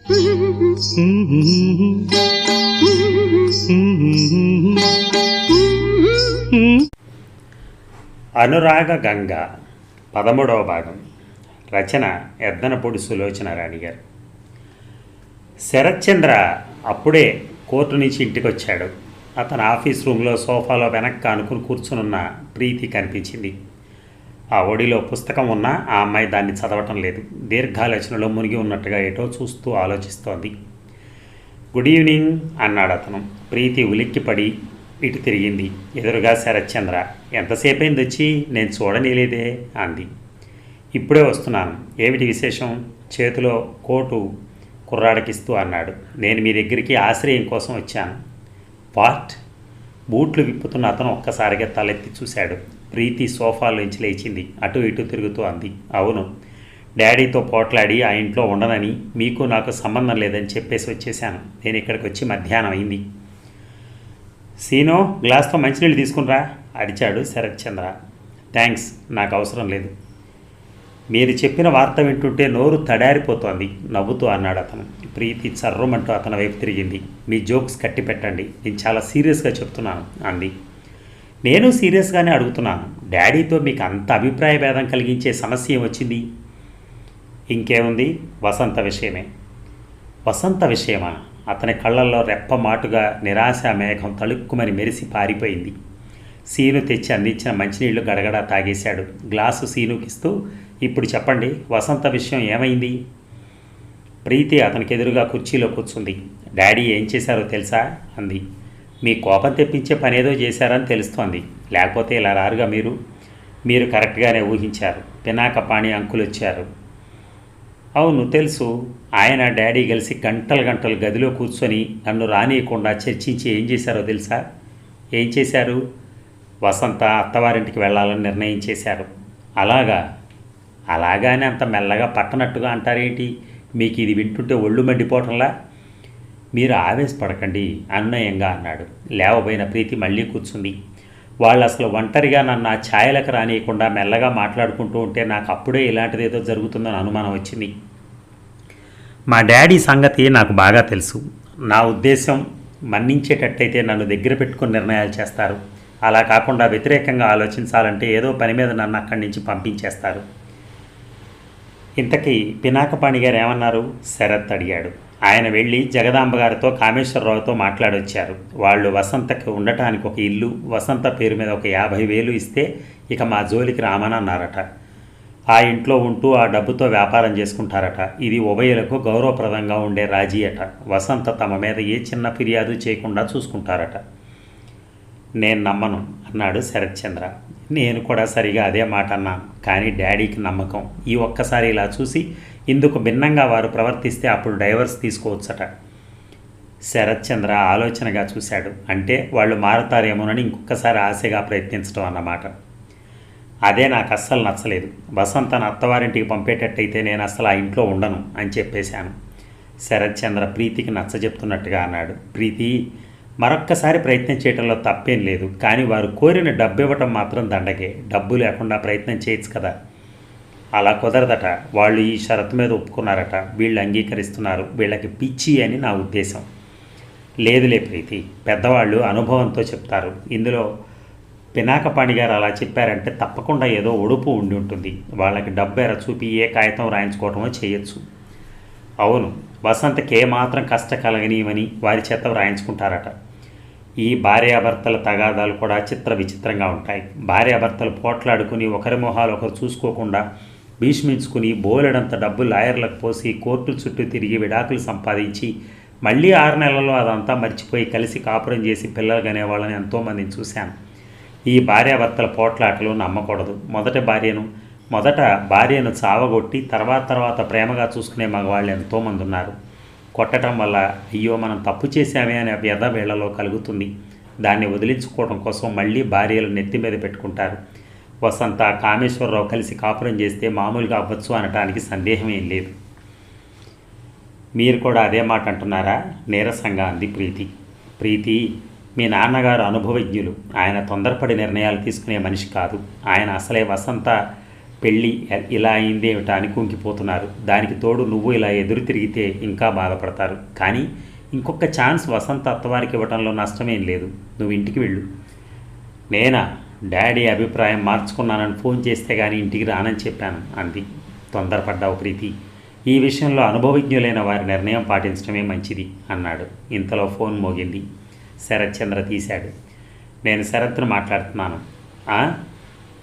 అనురాగ గంగ 13వ భాగం. రచన ఎద్దనపూడి సులోచన రాణి గారు. శరత్చంద్ర అప్పుడే కోర్టు నుంచి ఇంటికి వచ్చాడు. అతని ఆఫీస్ రూమ్లో సోఫాలో వెనక్కి ఆనుకుని కూర్చునున్న ప్రీతి కనిపించింది. ఆ ఒడిలో పుస్తకం ఉన్నా ఆ అమ్మాయి దాన్ని చదవటం లేదు. దీర్ఘాలోచనలో మునిగి ఉన్నట్టుగా ఏటో చూస్తూ ఆలోచిస్తోంది. గుడ్ ఈవినింగ్ అన్నాడు అతను. ప్రీతి ఉలిక్కిపడి ఇటు తిరిగింది. ఎదురుగా శరత్చంద్ర. ఎంతసేపు అయింది వచ్చి? నేను చూడనీలేదే అంది. ఇప్పుడే వస్తున్నాను. ఏమిటి విశేషం? చేతిలో కోటు కుర్రాడకిస్తూ అన్నాడు. నేను మీ దగ్గరికి ఆశ్రయం కోసం వచ్చాను. వాట్? బూట్లు విప్పుతున్న అతను ఒక్కసారిగా తలెత్తి చూశాడు. ప్రీతి సోఫాలోంచి లేచింది. అటు ఇటు తిరుగుతూ అంది. అవును, డాడీతో పోట్లాడి ఆ ఇంట్లో ఉండనని, మీకు నాకు సంబంధం లేదని చెప్పేసి వచ్చేసాను. నేను ఇక్కడికి వచ్చి మధ్యాహ్నం అయింది. సీనో, గ్లాస్తో మంచినీళ్ళు తీసుకునిరా అడిచాడు శరత్చంద్ర. థ్యాంక్స్, నాకు అవసరం లేదు. మీరు చెప్పిన వార్త వింటుంటే నోరు తడారిపోతోంది నవ్వుతూ అన్నాడు అతను. ప్రీతి చర్రమంటూ అతని వైపు తిరిగింది. మీ జోక్స్ కట్టి పెట్టండి, నేను చాలా సీరియస్గా చెప్తున్నాను అంది. నేను సీరియస్గానే అడుగుతున్నాను. డాడీతో మీకు అంత అభిప్రాయ భేదం కలిగించే సమస్య ఏమొచ్చింది? ఇంకేముంది, వసంత విషయమే. వసంత విషయమా? అతని కళ్ళల్లో రెప్పమాటుగా నిరాశ మేఘం తళుక్కుమని మెరిసి పారిపోయింది. సీను తెచ్చి అందించిన మంచినీళ్లు గడగడా తాగేశాడు. గ్లాసు సీనుకిస్తూ, ఇప్పుడు చెప్పండి, వసంత విషయం ఏమైంది? ప్రీతి అతనికి ఎదురుగా కుర్చీలో కూర్చుంది. డాడీ ఏం చేశారో తెలుసా అంది. మీ కోపం తెప్పించే పనేదో చేశారని తెలుస్తోంది. లేకపోతే ఇలా రారుగా మీరు కరెక్ట్గానే ఊహించారు. పినాకపాణి అంకులు వచ్చారు. అవును తెలుసు. ఆయన డాడీ కలిసి గంటలు గదిలో కూర్చొని నన్ను రానియకుండా చర్చించి ఏం చేశారో తెలుసా? ఏం చేశారు? వసంత అత్తవారింటికి వెళ్ళాలని నిర్ణయం చేశారు. అలాగానే అంత మెల్లగా పట్టనట్టుగా అంటారేంటి? మీకు ఇది వింటుంటే ఒళ్ళు మండిపోవటంలా? మీరు ఆవేశపడకండి అన్వయంగా అన్నాడు. లేవబోయిన ప్రీతి మళ్ళీ కూర్చుంది. వాళ్ళు అసలు ఒంటరిగా నన్ను ఆ ఛాయలకు రానియకుండా మెల్లగా మాట్లాడుకుంటూ ఉంటే నాకు అప్పుడే ఇలాంటిదేదో జరుగుతుందని అనుమానం వచ్చింది. మా డాడీ సంగతి నాకు బాగా తెలుసు. నా ఉద్దేశం, మన్నించేటట్టయితే నన్ను దగ్గర పెట్టుకుని నిర్ణయాలు చేస్తారు. అలా కాకుండా వ్యతిరేకంగా ఆలోచించాలంటే ఏదో పని మీద నన్ను అక్కడి నుంచి పంపించేస్తారు. ఇంతకీ పినాకపాణి గారు ఏమన్నారు? శరత్ అడిగాడు. ఆయన వెళ్ళి జగదాంబ గారితో కామేశ్వరరావుతో మాట్లాడొచ్చారు. వాళ్ళు వసంతకు ఉండటానికి ఒక ఇల్లు, వసంత పేరు మీద ఒక 50,000 ఇస్తే ఇక మా జోలికి రామనన్నారట. ఆ ఇంట్లో ఉంటూ ఆ డబ్బుతో వ్యాపారం చేసుకుంటారట. ఇది ఉభయులకు గౌరవప్రదంగా ఉండే రాజీ అట. వసంత తమ మీద ఏ చిన్న ఫిర్యాదు చేయకుండా చూసుకుంటారట. నేను నమ్మను అన్నాడు శరత్చంద్ర. నేను కూడా సరిగా అదే మాట అన్నాను. కానీ డాడీకి నమ్మకం. ఈ ఒక్కసారి ఇలా చూసి ఇందుకు భిన్నంగా వారు ప్రవర్తిస్తే అప్పుడు డైవర్స్ తీసుకోవచ్చట. శరత్చంద్ర ఆలోచనగా చూశాడు. అంటే వాళ్ళు మారతారేమోనని ఇంకొకసారి ఆశగా ప్రయత్నించడం అన్నమాట. అదే నాకు అస్సలు నచ్చలేదు. వసంతను అత్తవారింటికి పంపేటట్టయితే నేను అసలు ఆ ఇంట్లో ఉండను అని చెప్పేశాను. శరత్చంద్ర ప్రీతికి నచ్చజెప్తున్నట్టుగా అన్నాడు. ప్రీతి, మరొక్కసారి ప్రయత్నం చేయడంలో తప్పేం లేదు. కానీ వారు కోరిన డబ్బు ఇవ్వటం మాత్రం దండగే. డబ్బు లేకుండా ప్రయత్నం చేయొచ్చు కదా. అలా కుదరదట. వాళ్ళు ఈ షరతు మీద ఒప్పుకున్నారట. వీళ్ళు అంగీకరిస్తున్నారు. వీళ్ళకి పిచ్చి అని నా ఉద్దేశం. లేదులే ప్రీతి, పెద్దవాళ్ళు అనుభవంతో చెప్తారు. ఇందులో పినాకపాణి గారు అలా చెప్పారంటే తప్పకుండా ఏదో ఒడుపు ఉండి ఉంటుంది. వాళ్ళకి డబ్బు ఎర చూపి ఏ కాగితం రాయించుకోవటమో చేయొచ్చు. అవును, వసంతకి ఏమాత్రం కష్ట కలగనీయమని వారి చేత వ్రాయించుకుంటారట. ఈ భార్యాభర్తల తగాదాలు కూడా చిత్ర విచిత్రంగా ఉంటాయి. భార్యాభర్తలు పోట్లాడుకుని ఒకరి మొహాలు ఒకరు చూసుకోకుండా భీష్మించుకుని బోలెడంత డబ్బు లాయర్లకు పోసి కోర్టుల చుట్టూ తిరిగి విడాకులు సంపాదించి మళ్ళీ 6 నెలల్లో అదంతా మర్చిపోయి కలిసి కాపురం చేసి పిల్లలు కనేవాళ్ళని ఎంతోమందిని చూశాను. ఈ భార్యాభర్తల పోట్లాటలు నమ్మకూడదు. మొదట భార్యను చావగొట్టి తర్వాత ప్రేమగా చూసుకునే మగవాళ్ళు ఎంతోమంది ఉన్నారు. కొట్టడం వల్ల అయ్యో మనం తప్పు చేశామే అనే వ్యధ వీళ్లలో కలుగుతుంది. దాన్ని వదిలించుకోవడం కోసం మళ్ళీ భార్యలు నెత్తి మీద పెట్టుకుంటారు. వసంత కామేశ్వరరావు కలిసి కాపురం చేస్తే మామూలుగా అవ్వచ్చు అనటానికి సందేహమేం లేదు. మీరు కూడా అదే మాట అంటున్నారా? నీరసంగా అంది ప్రీతి, మీ నాన్నగారు అనుభవజ్ఞులు. ఆయన తొందరపడి నిర్ణయాలు తీసుకునే మనిషి కాదు. ఆయన అసలే వసంత పెళ్ళి ఇలా అయింది ఏమిటా అని కుంగిపోతున్నారు. దానికి తోడు నువ్వు ఇలా ఎదురు తిరిగితే ఇంకా బాధపడతారు. కానీ ఇంకొక ఛాన్స్ వసంత అత్తవారికి ఇవ్వడంలో నష్టమేం లేదు. నువ్వు ఇంటికి వెళ్ళు. నేనా? డాడీ అభిప్రాయం మార్చుకున్నానని ఫోన్ చేస్తే కానీ ఇంటికి రానని చెప్పాను అంది. తొందరపడ్డావు ప్రీతి. ఈ విషయంలో అనుభవజ్ఞులైన వారి నిర్ణయం పాటించడమే మంచిది అన్నాడు. ఇంతలో ఫోన్ మోగింది. శరత్ చంద్ర తీశాడు. నేను శరత్ను మాట్లాడుతున్నాను.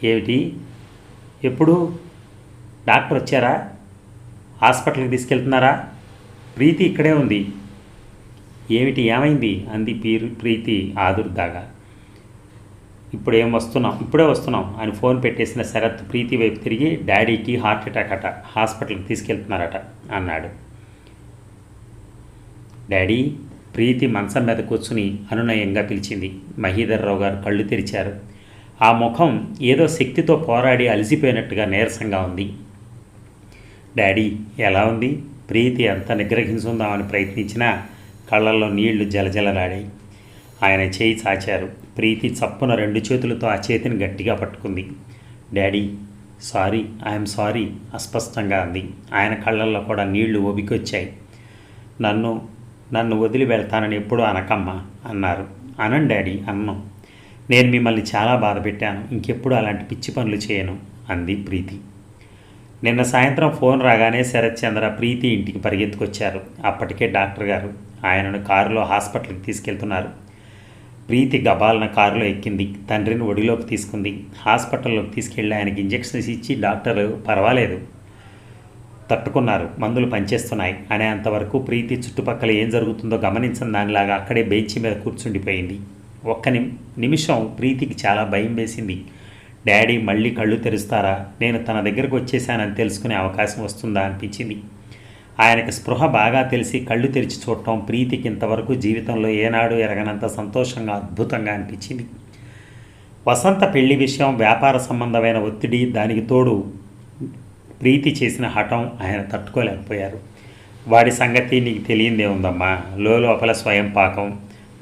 ఏమిటి? ఎప్పుడు? డాక్టర్ వచ్చారా? హాస్పిటల్కి తీసుకెళ్తున్నారా? ప్రీతి ఇక్కడే ఉంది. ఏమిటి, ఏమైంది అంది ప్రీతి ఆదుర్దాగా. ఇప్పుడే వస్తున్నాం అని ఫోన్ పెట్టేసిన శరత్ ప్రీతి వైపు తిరిగి డాడీకి హార్ట్ అటాక్ అట, హాస్పిటల్కి తీసుకెళ్తున్నారట అన్నాడు. డాడీ? ప్రీతి మంచం మీద కూర్చుని అనునయంగా పిలిచింది. మహీధర్రావు గారు కళ్ళు తెరిచారు. ఆ ముఖం ఏదో శక్తితో పోరాడి అలసిపోయినట్టుగా నీరసంగా ఉంది. డాడీ ఎలా ఉంది? ప్రీతి ఎంత నిగ్రహించుందామని ప్రయత్నించినా కళ్ళల్లో నీళ్లు జలజలలాడాయి. ఆయన చేయి చాచారు. ప్రీతి చప్పున 2 చేతులతో ఆ చేతిని గట్టిగా పట్టుకుంది. డాడీ ఐఎమ్ సారీ అస్పష్టంగా అంది. ఆయన కళ్ళల్లో కూడా నీళ్లు ఒబికొచ్చాయి. నన్ను వదిలి వెళ్తానని ఎప్పుడూ అనకమ్మా అన్నారు. అనండి డాడీ, అన్నం. నేను మిమ్మల్ని చాలా బాధ పెట్టాను. ఇంకెప్పుడు అలాంటి పిచ్చి పనులు చేయను అంది ప్రీతి. నిన్న సాయంత్రం ఫోన్ రాగానే శరత్ చంద్ర ప్రీతి ఇంటికి పరిగెత్తుకొచ్చారు. అప్పటికే డాక్టర్ గారు ఆయనను కారులో హాస్పిటల్కి తీసుకెళ్తున్నారు. ప్రీతి గబాలన కారులో ఎక్కింది. తండ్రిని ఒడిలోకి తీసుకుంది. హాస్పిటల్లోకి తీసుకెళ్ళి ఆయనకి ఇంజెక్షన్స్ ఇచ్చి డాక్టర్లు పర్వాలేదు, తట్టుకున్నారు, మందులు పనిచేస్తున్నాయి అనేంతవరకు ప్రీతి చుట్టుపక్కల ఏం జరుగుతుందో గమనించని దానిలాగా అక్కడే బెంచి మీద కూర్చుండిపోయింది. ఒక్క నిమిషం ప్రీతికి చాలా భయం వేసింది. డాడీ మళ్ళీ కళ్ళు తెరుస్తారా, నేను తన దగ్గరకు వచ్చేసానని తెలుసుకునే అవకాశం వస్తుందా అనిపించింది. ఆయనకి స్పృహ బాగా తెలిసి కళ్ళు తెరిచి చూడటం ప్రీతికి ఇంతవరకు జీవితంలో ఏనాడు ఎరగనంత సంతోషంగా అద్భుతంగా అనిపించింది. వసంత పెళ్లి విషయం వ్యాపార సంబంధమైన ఒత్తిడి, దానికి తోడు ప్రీతి చేసిన హఠం ఆయన తట్టుకోలేకపోయారు. వాడి సంగతి నీకు తెలియందే ఉందమ్మా. లోపల స్వయం పాకం,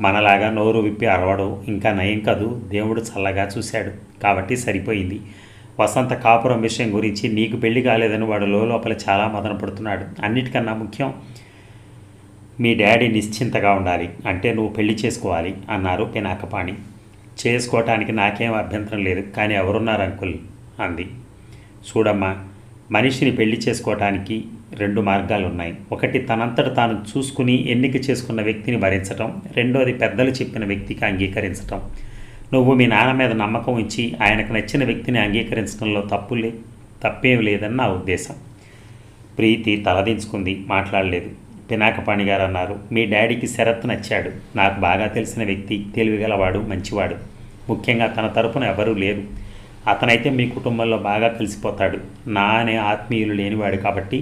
మనలాగా నోరు విప్పి అరవడు. ఇంకా నయం కదూ, దేవుడు చల్లగా చూశాడు కాబట్టి సరిపోయింది. వసంత కాపురం విషయం గురించి నీకు పెళ్లి కాలేదని వాడు లోపల చాలా మదన పడుతున్నాడు. అన్నిటికన్నా ముఖ్యం మీ డాడీ నిశ్చింతగా ఉండాలి. అంటే నువ్వు పెళ్లి చేసుకోవాలి అన్నారు పినాకపాణి. చేసుకోవటానికి నాకేం అభ్యంతరం లేదు, కానీ ఎవరున్నారు అంకుల్ అంది. చూడమ్మా, మనిషిని పెళ్లి చేసుకోవటానికి 2 మార్గాలు ఉన్నాయి. ఒకటి తనంతట తాను చూసుకుని ఎన్నిక చేసుకున్న వ్యక్తిని భరించటం, రెండోది పెద్దలు చెప్పిన వ్యక్తికి అంగీకరించటం. నువ్వు మీ నాన్న మీద నమ్మకం ఇచ్చి ఆయనకు నచ్చిన వ్యక్తిని అంగీకరించడంలో తప్పేం లేదని నా ఉద్దేశం. ప్రీతి తలదించుకుంది, మాట్లాడలేదు. పినాకపాణి గారు అన్నారు, మీ డాడీకి శరత్ నచ్చాడు. నాకు బాగా తెలిసిన వ్యక్తి, తెలివిగలవాడు, మంచివాడు. ముఖ్యంగా తన తరపున ఎవరూ లేరు. అతనైతే మీ కుటుంబంలో బాగా కలిసిపోతాడు. నా అనే ఆత్మీయులు లేనివాడు కాబట్టి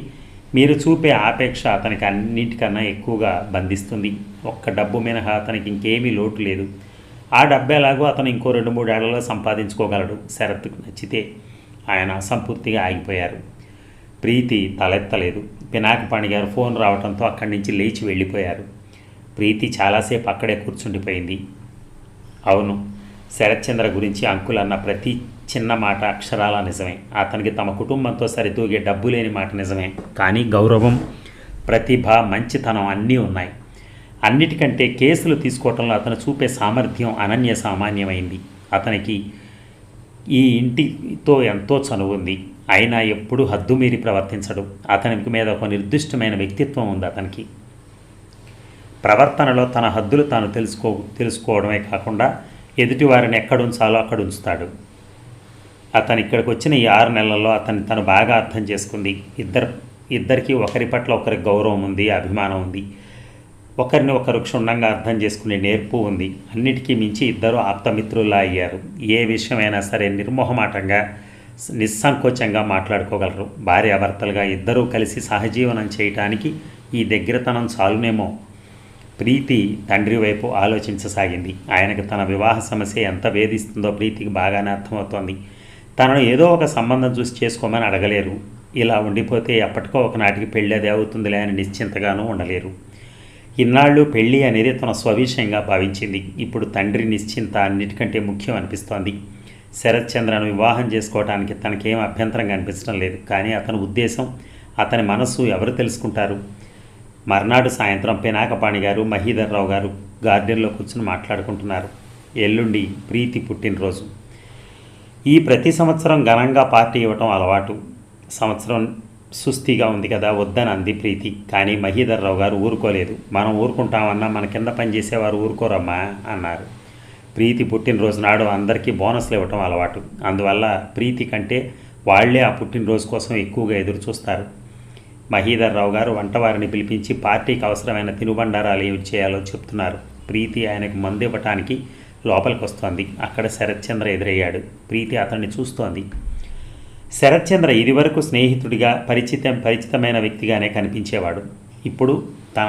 మీరు చూపే ఆపేక్ష అతనికి అన్నింటికన్నా ఎక్కువగా బంధిస్తుంది. ఒక్క డబ్బు మినహా అతనికి ఇంకేమీ లోటు లేదు. ఆ డబ్బు ఎలాగో అతను ఇంకో 2-3 ఏళ్లలో సంపాదించుకోగలడు. శరత్కు నచ్చితే. ఆయన అసంపూర్తిగా ఆగిపోయారు. ప్రీతి తలెత్తలేదు. పినాకపాణి గారు ఫోన్ రావడంతో అక్కడి నుంచి లేచి వెళ్ళిపోయారు. ప్రీతి చాలాసేపు అక్కడే కూర్చుండిపోయింది. అవును, శరత్చంద్ర గురించి అంకుల్ అన్న ప్రతి చిన్న మాట అక్షరాల నిజమే. అతనికి తమ కుటుంబంతో సరితూగే డబ్బు లేని మాట నిజమే. కానీ గౌరవం, ప్రతిభ, మంచితనం అన్నీ ఉన్నాయి. అన్నిటికంటే కేసులు తీసుకోవటంలో అతను చూపే సామర్థ్యం అనన్య సామాన్యమైంది. అతనికి ఈ ఇంటితో ఎంతో చనువు ఉంది. అయినా ఎప్పుడూ హద్దుమీరి ప్రవర్తించడు. అతనికి మీద ఒక నిర్దిష్టమైన వ్యక్తిత్వం ఉంది. అతనికి ప్రవర్తనలో తన హద్దులు తాను తెలుసుకోవడమే కాకుండా ఎదుటివారిని ఎక్కడుంచాలో అక్కడ ఉంచుతాడు. అతను ఇక్కడికి వచ్చిన ఈ 6 నెలల్లో తను బాగా అర్థం చేసుకుంది. ఇద్దరికి ఒకరి పట్ల ఒకరికి గౌరవం ఉంది, అభిమానం ఉంది. ఒకరిని ఒకరు క్షుణ్ణంగా అర్థం చేసుకునే నేర్పు ఉంది. అన్నిటికీ మించి ఇద్దరు ఆప్తమిత్రుల్లా అయ్యారు. ఏ విషయమైనా సరే నిర్మోహమాటంగా, నిస్సంకోచంగా మాట్లాడుకోగలరు. భార్యాభర్తలుగా ఇద్దరూ కలిసి సహజీవనం చేయటానికి ఈ దగ్గరతనం చాలునేమో. ప్రీతి తండ్రి వైపు ఆలోచించసాగింది. ఆయనకు తన వివాహ సమస్య ఎంత వేధిస్తుందో ప్రీతికి బాగానే అర్థమవుతోంది. తనను ఏదో ఒక సంబంధం చూసి చేసుకోమని అడగలేరు. ఇలా ఉండిపోతే ఎప్పటికో ఒకనాటికి పెళ్ళి అది అవుతుందిలే అని నిశ్చింతగానూ ఉండలేరు. ఇన్నాళ్ళు పెళ్ళి అనేది తన స్వవిషయంగా భావించింది. ఇప్పుడు తండ్రి నిశ్చింత అన్నిటికంటే ముఖ్యం అనిపిస్తోంది. శరత్ చంద్రను వివాహం చేసుకోవడానికి తనకేం అభ్యంతరం కనిపించడం లేదు. కానీ అతని ఉద్దేశం, అతని మనస్సు ఎవరు తెలుసుకుంటారు? మర్నాడు సాయంత్రం పినాకపాణి గారు, మహీధర్రావు గారు గార్డెన్లో కూర్చుని మాట్లాడుకుంటున్నారు. ఎల్లుండి ప్రీతి పుట్టినరోజు. ఈ ప్రతి సంవత్సరం ఘనంగా పార్టీ ఇవ్వటం అలవాటు. సంవత్సరం సుస్థిగా ఉంది కదా, వద్దని అంది ప్రీతి. కానీ మహీధర్రావు గారు ఊరుకోలేదు. మనం ఊరుకుంటామన్నా మన కింద పనిచేసేవారు ఊరుకోరమ్మా అన్నారు. ప్రీతి పుట్టినరోజు నాడు అందరికీ బోనస్లు ఇవ్వటం అలవాటు. అందువల్ల ప్రీతి కంటే వాళ్లే ఆ పుట్టినరోజు కోసం ఎక్కువగా ఎదురు చూస్తారు. మహీధర్రావు గారు వంటవారిని పిలిపించి పార్టీకి అవసరమైన తినుబండారాలు ఏమి చేయాలో చెప్తున్నారు. ప్రీతి ఆయనకు మందు ఇవ్వటానికి లోపలికి వస్తోంది. అక్కడ శరత్చంద్ర ఎదురయ్యాడు. ప్రీతి అతన్ని చూస్తోంది. శరత్చంద్ర ఇదివరకు స్నేహితుడిగా పరిచితమైన వ్యక్తిగానే కనిపించేవాడు. ఇప్పుడు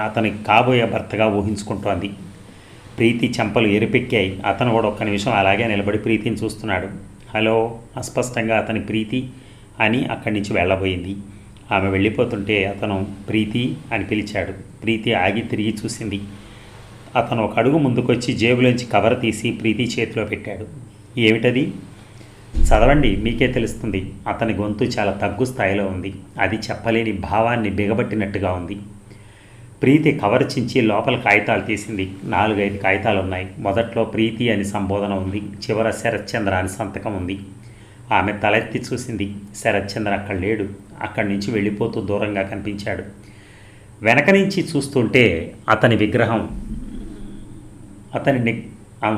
అతనికి కాబోయే భర్తగా ఊహించుకుంటోంది. ప్రీతి చెంపలు ఎరిపెక్కాయి. అతను కూడా ఒక్క నిమిషం అలాగే నిలబడి ప్రీతిని చూస్తున్నాడు. హలో, అస్పష్టంగా అతని ప్రీతి అని అక్కడి నుంచి వెళ్ళబోయింది. ఆమె వెళ్ళిపోతుంటే అతను ప్రీతి అని పిలిచాడు. ప్రీతి ఆగి తిరిగి చూసింది. అతను ఒక అడుగు ముందుకొచ్చి జేబులోంచి కవర్ తీసి ప్రీతి చేతిలో పెట్టాడు. ఏమిటది? చదవండి, మీకే తెలుస్తుంది. అతని గొంతు చాలా తగ్గు స్థాయిలో ఉంది. అది చెప్పలేని భావాన్ని బిగబట్టినట్టుగా ఉంది. ప్రీతి కవర్ చించి లోపల కాగితాలు తీసింది. 4-5 కాగితాలు ఉన్నాయి. మొదట్లో ప్రీతి అని సంబోధన ఉంది. చివర శరత్చంద్ర అని సంతకం ఉంది. ఆమె తలెత్తి చూసింది. శరత్చంద్ర అక్కడ లేడు. అక్కడి నుంచి వెళ్ళిపోతూ దూరంగా కనిపించాడు. వెనక నుంచి చూస్తుంటే అతని విగ్రహం అతని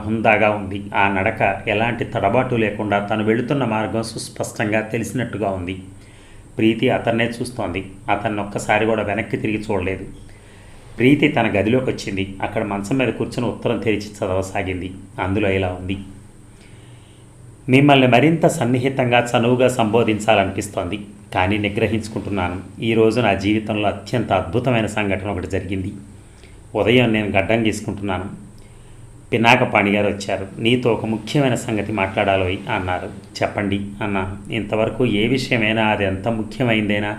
హుందాగా ఉంది. ఆ నడక ఎలాంటి తడబాటు లేకుండా తను వెళుతున్న మార్గం సుస్పష్టంగా తెలిసినట్టుగా ఉంది. ప్రీతి అతన్నే చూస్తోంది. అతన్ని ఒక్కసారి కూడా వెనక్కి తిరిగి చూడలేదు. ప్రీతి తన గదిలోకి వచ్చింది. అక్కడ మంచం మీద కూర్చొని ఉత్తరం తెరిచి చదవసాగింది. అందులో ఇలా ఉంది: మిమ్మల్ని మరింత సన్నిహితంగా చనువుగా సంబోధించాలనిపిస్తోంది, కానీ నిగ్రహించుకుంటున్నాను. ఈరోజు నా జీవితంలో అత్యంత అద్భుతమైన సంఘటన ఒకటి జరిగింది. ఉదయం నేను గడ్డం గీసుకుంటున్నాను. పినాకపాణి గారు వచ్చారు. నీతో ఒక ముఖ్యమైన సంగతి మాట్లాడాలి అన్నారు. చెప్పండి అన్నాను. ఇంతవరకు ఏ విషయమైనా అది ఎంత ముఖ్యమైందేనా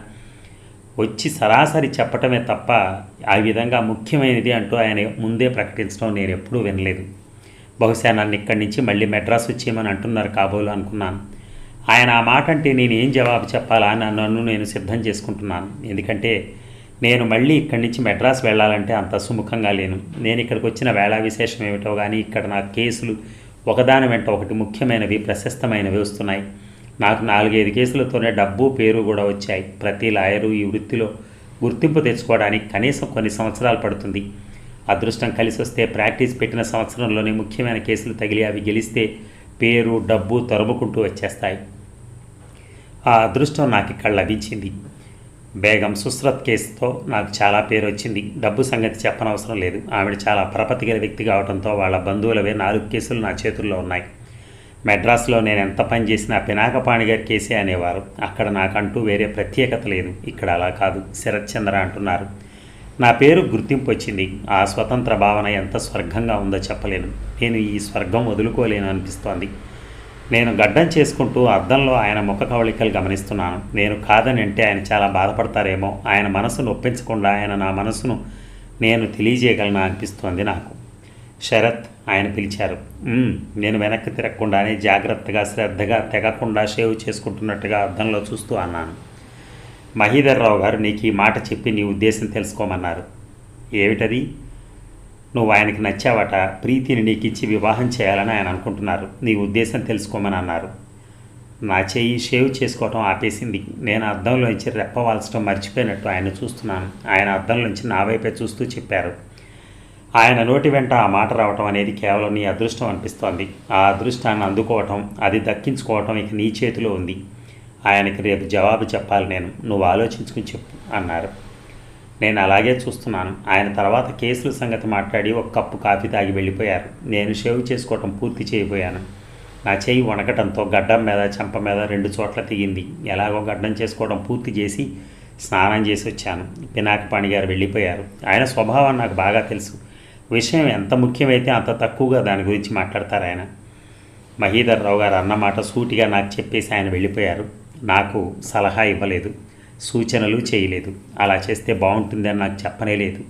వచ్చి సరాసరి చెప్పటమే తప్ప ఆ విధంగా ముఖ్యమైనది అంటూ ఆయన ముందే ప్రకటించడం నేను ఎప్పుడూ వినలేదు. బహుశా నన్ను ఇక్కడి నుంచి మళ్ళీ మెడ్రాస్ వచ్చేయమని అంటున్నారు కాబోలు అనుకున్నాను. ఆయన ఆ మాట అంటే నేను ఏం జవాబు చెప్పాలా అని నన్ను నేను సిద్ధం చేసుకుంటున్నాను. ఎందుకంటే నేను మళ్ళీ ఇక్కడి నుంచి మెడ్రాస్ వెళ్ళాలంటే అంత సుముఖంగా లేను. నేను ఇక్కడికి వచ్చిన వేళా విశేషం ఏమిటో కానీ ఇక్కడ నా కేసులు ఒకదాని వెంట ఒకటి ముఖ్యమైనవి, ప్రశస్తమైనవి వస్తున్నాయి. నాకు 4-5 కేసులతోనే డబ్బు పేరు కూడా వచ్చాయి. ప్రతి లాయరు ఈ వృత్తిలో గుర్తింపు తెచ్చుకోవడానికి కనీసం కొన్ని సంవత్సరాలు పడుతుంది. అదృష్టం కలిసి వస్తే ప్రాక్టీస్ పెట్టిన సంవత్సరంలోనే ముఖ్యమైన కేసులు తగిలి అవి గెలిస్తే పేరు డబ్బు తరుముకుంటూ వచ్చేస్తాయి. ఆ అదృష్టం నాకు ఇక్కడ లభించింది. బేగం సుస్రత్ కేసుతో నాకు చాలా పేరు వచ్చింది. డబ్బు సంగతి చెప్పనవసరం లేదు. ఆవిడ చాలా పరపతి గల వ్యక్తి కావడంతో వాళ్ళ బంధువులవే 4 కేసులు నా చేతుల్లో ఉన్నాయి. మెడ్రాస్లో నేను ఎంత పని చేసినా పినాకపాణి గారి కేసే అనేవారు. అక్కడ నాకంటూ వేరే ప్రత్యేకత లేదు. ఇక్కడ అలా కాదు. శరత్చంద్ర అంటున్నారు. నా పేరు గుర్తింపు వచ్చింది. ఆ స్వతంత్ర భావన ఎంత స్వర్గంగా ఉందో చెప్పలేను. నేను ఈ స్వర్గం వదులుకోలేను అనిపిస్తోంది. నేను గడ్డం చేసుకుంటూ అద్దంలో ఆయన ముఖ కవళికలు గమనిస్తున్నాను. నేను కాదని అంటే ఆయన చాలా బాధపడతారేమో. ఆయన మనసును ఒప్పించకుండా ఆయన నా మనసును నేను తెలియజేయగలనా అనిపిస్తోంది నాకు. శరత్ ఆయన పిలిచారు. నేను వెనక్కి తిరగకుండానే జాగ్రత్తగా శ్రద్ధగా తెగకుండా షేవ్ చేసుకుంటున్నట్టుగా అద్దంలో చూస్తూ అన్నాను. మహీధర్రావు గారు నీకు ఈ మాట చెప్పి నీ ఉద్దేశం తెలుసుకోమన్నారు. ఏమిటది? నువ్వు ఆయనకి నచ్చావట. ప్రీతిని నీకు ఇచ్చి వివాహం చేయాలని ఆయన అనుకుంటున్నారు. నీ ఉద్దేశం తెలుసుకోమని అన్నారు. నా చెయ్యి షేవ్ చేసుకోవటం ఆపేసింది. నేను అద్దంలోంచి రెప్పవాల్చడం మర్చిపోయినట్టు ఆయన చూస్తున్నాను. ఆయన అద్దంలోంచి నా వైపే చూస్తూ చెప్పారు. ఆయన నోటి వెంట ఆ మాట రావటం అనేది కేవలం నీ అదృష్టం అనిపిస్తోంది. ఆ అదృష్టాన్ని అందుకోవటం, అది దక్కించుకోవటం ఇక నీ చేతిలో ఉంది. ఆయనకి రేపు జవాబు చెప్పాలి నేను. నువ్వు ఆలోచించుకుని చెప్పు అన్నారు. నేను అలాగే చూస్తున్నాను. ఆయన తర్వాత కేసుల సంగతి మాట్లాడి ఒక కప్పు కాఫీ తాగి వెళ్ళిపోయారు. నేను షేవ్ చేసుకోవటం పూర్తి చేయబోయాను. నా చేయి వణకటంతో గడ్డం మీద చెంప మీద 2 చోట్ల తెగింది. ఎలాగో గడ్డం చేసుకోవడం పూర్తి చేసి స్నానం చేసి వచ్చాను. పినాకపాణి గారు వెళ్ళిపోయారు. ఆయన స్వభావం నాకు బాగా తెలుసు. విషయం ఎంత ముఖ్యమైతే అంత తక్కువగా దాని గురించి మాట్లాడతారు ఆయన. మహీధర్రావు గారు అన్నమాట సూటిగా నాకు చెప్పేసి ఆయన వెళ్ళిపోయారు. నాకు సలహా ఇవ్వలేదు, సూచనలు చేయలేదు. అలా చేస్తే బాగుంటుందని నాకు చెప్పనే లేదు.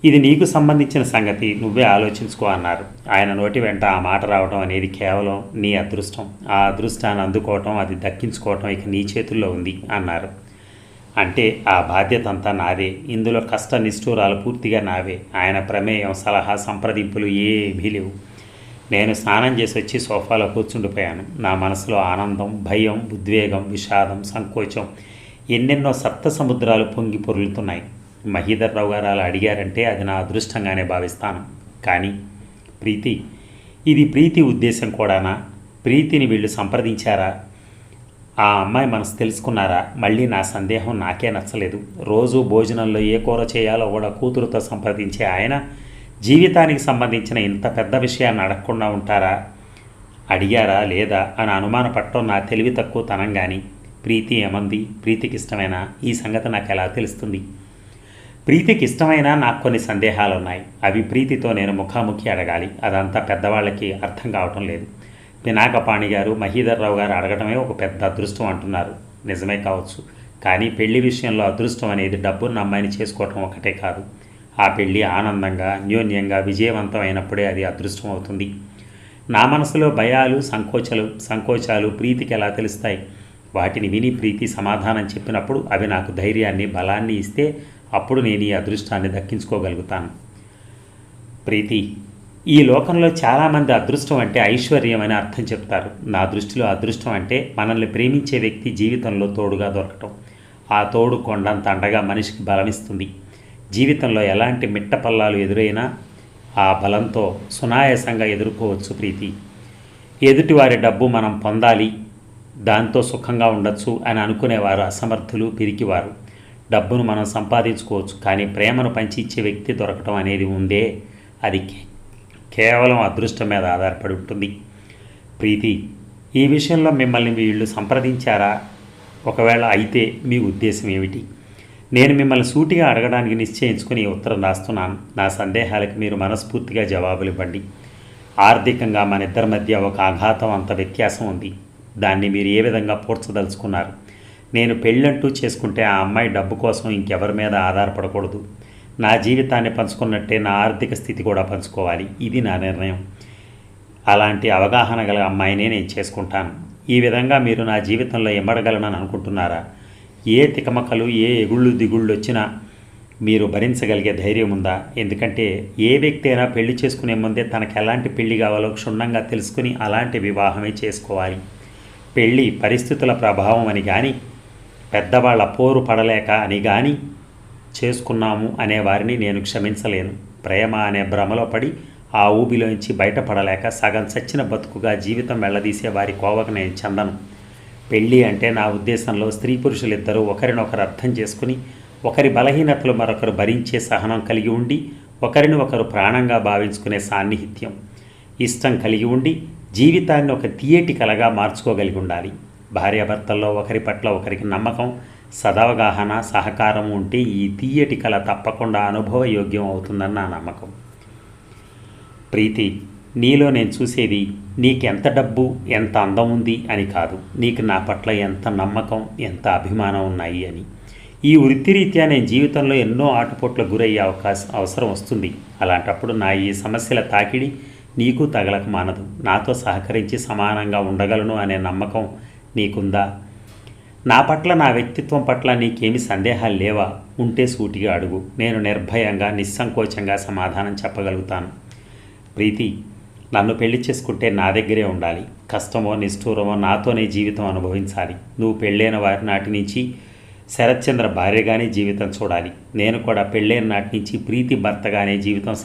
ఇది నీకు సంబంధించిన సంగతి, నువ్వే ఆలోచించుకో అన్నారు. ఆయన నోటి వెంట ఆ మాట రావడం అనేది కేవలం నీ అదృష్టం. ఆ అదృష్టాన్ని అందుకోవటం, అది దక్కించుకోవటం ఇక నీ చేతుల్లో ఉంది అన్నారు. అంటే ఆ బాధ్యత అంతా నాదే, ఇందులో కష్ట నిష్ఠూరాలు పూర్తిగా నావే. ఆయన ప్రమేయం, సలహా, సంప్రదింపులు ఏమీ లేవు. నేను స్నానం చేసి వచ్చి సోఫాలో కూర్చుండిపోయాను. నా మనసులో ఆనందం, భయం, ఉద్వేగం, విషాదం, సంకోచం, ఎన్నెన్నో సప్త సముద్రాలు పొంగి పొరులుతున్నాయి. మహీధర్రావు గారు అలా అడిగారంటే అది నా అదృష్టంగానే భావిస్తాను. కానీ ప్రీతి, ఇది ప్రీతి ఉద్దేశం కూడానా? ప్రీతిని వీళ్ళు సంప్రదించారా? ఆ అమ్మాయి మనసు తెలుసుకున్నారా? మళ్ళీ నా సందేహం నాకే నచ్చలేదు. రోజు భోజనంలో ఏ కూర చేయాలో కూడా కూతురుతో సంప్రదించే ఆయన జీవితానికి సంబంధించిన ఇంత పెద్ద విషయాన్ని అడగకుండా ఉంటారా? అడిగారా లేదా అని అనుమానపడటం నా తెలివి తక్కువ తనం. కానీ ప్రీతి ఏమంది? ప్రీతికి ఇష్టమైనా? ఈ సంగతి నాకు ఎలా తెలుస్తుంది? ప్రీతికి ఇష్టమైనా నాకు కొన్ని సందేహాలు ఉన్నాయి. అవి ప్రీతితో నేను ముఖాముఖి అడగాలి. అదంతా పెద్దవాళ్ళకి అర్థం కావటం లేదు. పినాకపాణి గారు, మహీధర్రావు గారు అడగడమే ఒక పెద్ద అదృష్టం అంటున్నారు. నిజమే కావచ్చు. కానీ పెళ్లి విషయంలో అదృష్టం అనేది డబ్బున్న అమ్మాయిని చేసుకోవటం ఒకటే కాదు. ఆ పెళ్ళి ఆనందంగా, అన్యోన్యంగా, విజయవంతం అయినప్పుడే అది అదృష్టం అవుతుంది. నా మనసులో భయాలు, సంకోచాలు ప్రీతికి ఎలా తెలుస్తాయి? వాటిని విని ప్రీతి సమాధానం చెప్పినప్పుడు అవి నాకు ధైర్యాన్ని, బలాన్ని ఇస్తే అప్పుడు నేను ఈ అదృష్టాన్ని దక్కించుకోగలుగుతాను. ప్రీతి, ఈ లోకంలో చాలామంది అదృష్టం అంటే ఐశ్వర్యం అని అర్థం చెప్తారు. నా దృష్టిలో అదృష్టం అంటే మనల్ని ప్రేమించే వ్యక్తి జీవితంలో తోడుగా దొరకటం. ఆ తోడు కొండంత అండగా మనిషికి బలమిస్తుంది. జీవితంలో ఎలాంటి మిట్టపల్లాలు ఎదురైనా ఆ బలంతో సునాయాసంగా ఎదుర్కోవచ్చు. ప్రీతి, ఎదుటివారి డబ్బు మనం పొందాలి, దాంతో సుఖంగా ఉండొచ్చు అని అనుకునేవారు అసమర్థులు, పిరికివారు. డబ్బును మనం సంపాదించుకోవచ్చు, కానీ ప్రేమను పంచి ఇచ్చే వ్యక్తి దొరకటం అనేది ఉందే, అది కేవలం అదృష్టం మీద ఆధారపడి ఉంటుంది. ప్రీతి, ఈ విషయంలో మిమ్మల్ని వీళ్ళు సంప్రదించారా? ఒకవేళ అయితే మీ ఉద్దేశం ఏమిటి? నేను మిమ్మల్ని సూటిగా అడగడానికి నిశ్చయించుకుని ఉత్తరం రాస్తున్నాను. నా సందేహాలకు మీరు మనస్ఫూర్తిగా జవాబులు ఇవ్వండి. ఆర్థికంగా మన ఇద్దరి మధ్య ఒక ఆఘాతం అంత వ్యత్యాసం ఉంది. దాన్ని మీరు ఏ విధంగా పూడ్చదలుచుకున్నారు? నేను పెళ్ళంటూ చేసుకుంటే ఆ అమ్మాయి డబ్బు కోసం ఇంకెవరి మీద ఆధారపడకూడదు. నా జీవితాన్ని పంచుకున్నట్టే నా ఆర్థిక స్థితి కూడా పంచుకోవాలి. ఇది నా నిర్ణయం. అలాంటి అవగాహన గల అమ్మాయినే నేను చేసుకుంటాను. ఈ విధంగా మీరు నా జీవితంలో ఎమ్మడగలనని అనుకుంటున్నారా? ఏ తికమకలు, ఏ ఎగుళ్ళు దిగుళ్ళు వచ్చినా మీరు భరించగలిగే ధైర్యం ఉందా? ఎందుకంటే ఏ వ్యక్తి అయినా పెళ్లి చేసుకునే ముందే తనకు ఎలాంటి పెళ్లి కావాలో క్షుణ్ణంగా తెలుసుకుని అలాంటి వివాహమే చేసుకోవాలి. పెళ్ళి పరిస్థితుల ప్రభావం అని కానీ, పెద్దవాళ్ళ పోరు పడలేక అని కానీ చేసుకున్నాము అనే వారిని నేను క్షమించలేను. ప్రేమ అనే భ్రమలో పడి ఆ ఊబిలోంచి బయటపడలేక సగం చచ్చిన బతుకుగా జీవితం వెళ్ళదీసే వారి కోవకు నేను చెందను. పెళ్ళి అంటే నా ఉద్దేశంలో స్త్రీ పురుషులిద్దరూ ఒకరినొకరు అర్థం చేసుకుని, ఒకరి బలహీనతలు మరొకరు భరించే సహనం కలిగి ఉండి, ఒకరిని ఒకరు ప్రాణంగా భావించుకునే సాన్నిహిత్యం, ఇష్టం కలిగి ఉండి జీవితాన్ని ఒక తియ్యటి కలగా మార్చుకోగలిగి ఉండాలి. భార్యాభర్తల్లో ఒకరి పట్ల ఒకరికి నమ్మకం, సదవగాహన, సహకారం ఉంటే ఈ తియ్యటి కళ తప్పకుండా అనుభవయోగ్యం అవుతుందని నా నమ్మకం. ప్రీతి, నీలో నేను చూసేది నీకెంత డబ్బు, ఎంత అందం ఉంది అని కాదు, నీకు నా పట్ల ఎంత నమ్మకం, ఎంత అభిమానం ఉన్నాయి అని. ఈ వృత్తిరీత్యా నేను జీవితంలో ఎన్నో ఆటుపోట్లకు గురయ్యే అవసరం వస్తుంది. అలాంటప్పుడు నా ఈ సమస్యల తాకిడి నీకు తగలక మానదు. నాతో సహకరించి సమానంగా ఉండగలను అనే నమ్మకం నీకుందా? నా పట్ల, నా వ్యక్తిత్వం పట్ల నీకేమి సందేహాలు లేవా? ఉంటే సూటిగా అడుగు. నేను నిర్భయంగా, నిస్సంకోచంగా సమాధానం చెప్పగలుగుతాను. ప్రీతి, నన్ను పెళ్లి చేసుకుంటే నా దగ్గరే ఉండాలి. కష్టమో నిష్ఠూరమో నాతోనే జీవితం అనుభవించాలి. నువ్వు పెళ్ళైన వారి నాటి నుంచి శరత్చంద్ర భార్యగానే జీవితం చూడాలి. నేను కూడా పెళ్ళైన నాటి నుంచి ప్రీతి భర్తగానే జీవితం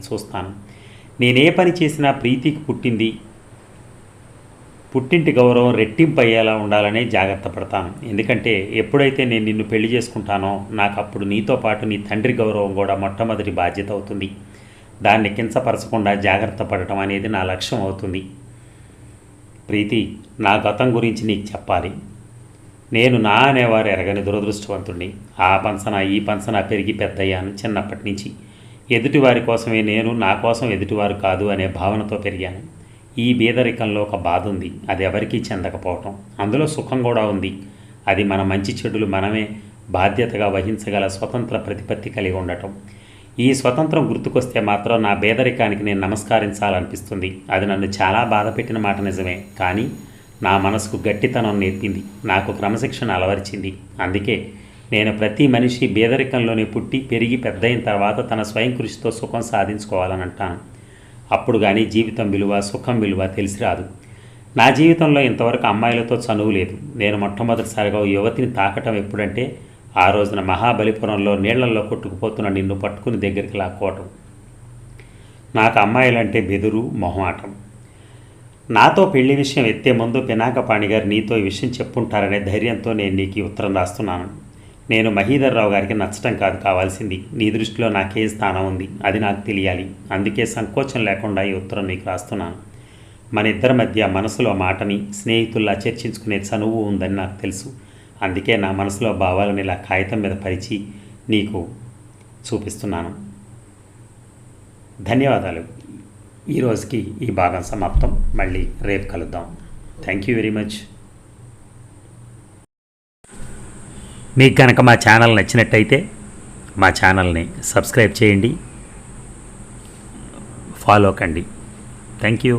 చూస్తాను. నేనే పని చేసినా ప్రీతికి పుట్టింటి గౌరవం రెట్టింపు అయ్యేలా ఉండాలనే జాగ్రత్త పడతాను. ఎందుకంటే ఎప్పుడైతే నేను నిన్ను పెళ్లి చేసుకుంటానో నాకు అప్పుడు నీతో పాటు నీ తండ్రి గౌరవం కూడా మొట్టమొదటి బాధ్యత అవుతుంది. దాన్ని కించపరచకుండా జాగ్రత్త పడటం అనేది నా లక్ష్యం అవుతుంది. ప్రీతి, నా గతం గురించి నీకు చెప్పాలి. నేను నా అనేవారు ఎరగని దురదృష్టవంతుడిని. ఆ పంచన ఈ పంచన పెరిగి పెద్దయ్యాను. చిన్నప్పటి నుంచి ఎదుటివారి కోసమే నేను, నా కోసం ఎదుటివారు కాదు అనే భావనతో పెరిగాను. ఈ బీదరికంలో ఒక బాధ ఉంది, అది ఎవరికీ చెందకపోవటం. అందులో సుఖం కూడా ఉంది. అది మన మంచి చెడులు మనమే బాధ్యతగా వహించగల స్వతంత్ర ప్రతిపత్తి కలిగి ఉండటం. ఈ స్వతంత్రం గుర్తుకొస్తే మాత్రం నా పేదరికానికి నేను నమస్కరించాలనిపిస్తుంది. అది నన్ను చాలా బాధపెట్టిన మాట నిజమే, కానీ నా మనసుకు గట్టితనం నేర్పింది, నాకు క్రమశిక్షణ అలవరిచింది. అందుకే నేను ప్రతి మనిషి పేదరికంలోనే పుట్టి పెరిగి పెద్దయిన తర్వాత తన స్వయం కృషితో సుఖం సాధించుకోవాలని అంటాను. అప్పుడు కానీ జీవితం విలువ, సుఖం విలువ తెలిసి రాదు. నా జీవితంలో ఇంతవరకు అమ్మాయిలతో చనువు లేదు. నేను మొట్టమొదటిసారిగా ఓ యువతిని తాకటం ఎప్పుడంటే ఆ రోజున మహాబలిపురంలో నీళ్లలో కొట్టుకుపోతున్న నిన్ను పట్టుకుని దగ్గరికి లాక్కోవటం. నాకు అమ్మాయిలంటే బెదురు, మొహమాటం. నాతో పెళ్లి విషయం ఎత్తే ముందు పినాకపాణి గారు నీతో ఈ విషయం చెప్పుంటారనే ధైర్యంతో నేను నీకు ఈ ఉత్తరం రాస్తున్నాను. నేను మహీధర్ రావు గారికి నచ్చటం కాదు కావాల్సింది, నీ దృష్టిలో నాకే స్థానం ఉంది అది నాకు తెలియాలి. అందుకే సంకోచం లేకుండా ఈ ఉత్తరం నీకు రాస్తున్నాను. మన ఇద్దరి మధ్య మనసులో మాటని స్నేహితుల్లా చర్చించుకునే చనువు ఉందని నాకు తెలుసు. అందుకే నా మనసులో భావాలను ఇలా కాగితం మీద పరిచి నీకు చూపిస్తున్నాను. ధన్యవాదాలు. ఈరోజుకి ఈ భాగం సమాప్తం. మళ్ళీ రేపు కలుద్దాం. Thank you very much. మీకు కనుక మా ఛానల్ నచ్చినట్టయితే మా ఛానల్ని సబ్స్క్రైబ్ చేయండి, ఫాలో కండి. Thank you.